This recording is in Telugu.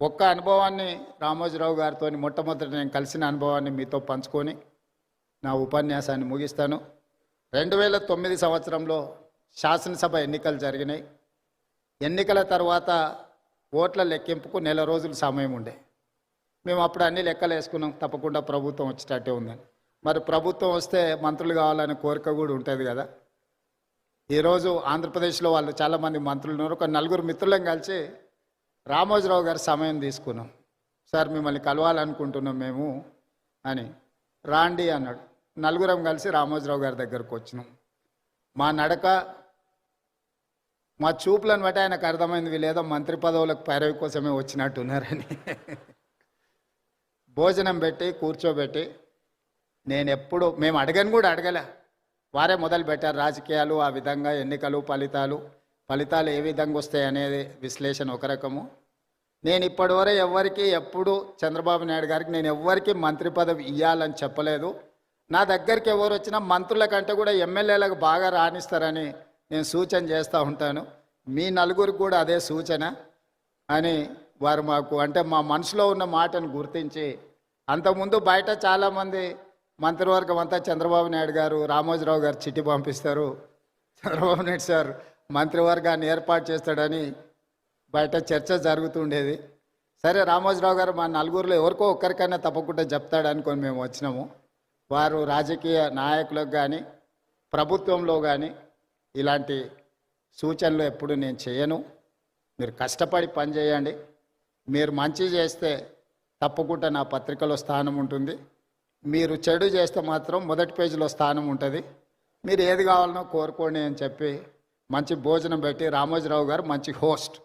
ఒక్క అనుభవాన్ని రామోజీరావు గారితో మొట్టమొదటి నేను కలిసిన అనుభవాన్ని మీతో పంచుకొని నా ఉపన్యాసాన్ని ముగిస్తాను. 2009 సంవత్సరంలో శాసనసభ ఎన్నికలు జరిగినాయి. ఎన్నికల తర్వాత ఓట్ల లెక్కింపుకు నెల రోజులు సమయం ఉండే. మేము అప్పుడు అన్ని లెక్కలు వేసుకున్నాం, తప్పకుండా ప్రభుత్వం వచ్చేటట్టే ఉందని. మరి ప్రభుత్వం వస్తే మంత్రులు కావాలనే కోరిక కూడా ఉంటుంది కదా. ఈరోజు ఆంధ్రప్రదేశ్లో వాళ్ళు చాలామంది మంత్రులు ఉన్నారు. ఒక నలుగురు మిత్రులను కలిసి రామోజీరావు గారి సమయం తీసుకున్నాం. సార్ మిమ్మల్ని కలవాలనుకుంటున్నాం మేము అని. రాండి అన్నాడు. నలుగురం కలిసి రామోజీరావు గారి దగ్గరకు వచ్చినాం. మా నడక, మా చూపులను బట్టి ఆయనకు అర్థమైంది వీళ్ళేదో మంత్రి పదవులకు పైరవి కోసమే వచ్చినట్టున్నారని. భోజనం పెట్టి కూర్చోబెట్టి మేము అడగని కూడా అడగలే, వారే మొదలు పెట్టారు. రాజకీయాలు ఆ విధంగా, ఎన్నికలు, ఫలితాలు ఏ విధంగా వస్తాయి అనేది విశ్లేషణ ఒక రకము. నేను ఇప్పటివరకు ఎవ్వరికి ఎప్పుడు చంద్రబాబు నాయుడు గారికి నేను ఎవ్వరికి మంత్రి పదవి ఇవ్వాలని చెప్పలేదు. నా దగ్గరికి ఎవరు వచ్చినా మంత్రుల కంటే కూడా ఎమ్మెల్యేలకు బాగా రాణిస్తారని నేను సూచన చేస్తూ ఉంటాను. మీ నలుగురికి కూడా అదే సూచన అని వారు మాకు, అంటే మా మనసులో ఉన్న మాటను గుర్తించి, అంతకుముందు బయట చాలామంది మంత్రివర్గం అంతా చంద్రబాబు నాయుడు గారు, రామోజీరావు గారు చిట్టి పంపిస్తారు, చంద్రబాబు నాయుడు సార్ మంత్రివర్గాన్ని ఏర్పాటు చేస్తాడని బయట చర్చ జరుగుతుండేది. సరే, రామోజీరావు గారు మా నలుగురిలో ఎవరికో ఒక్కరికైనా తప్పకుండా చెప్తాడు అనుకొని మేము వచ్చినాము. వారు రాజకీయ నాయకులకు కానీ ప్రభుత్వంలో కానీ ఇలాంటి సూచనలు ఎప్పుడు నేను చేయను. మీరు కష్టపడి పనిచేయండి. మీరు మంచి చేస్తే తప్పకుండా నా పత్రికలో స్థానం ఉంటుంది. మీరు చెడు చేస్తే మాత్రం మొదటి పేజీలో స్థానం ఉంటుంది. మీరు ఏది కావాలనో కోరుకోండి అని చెప్పి మంచి భోజనం పెట్టి రామోజీరావు గారు మంచి హోస్ట్.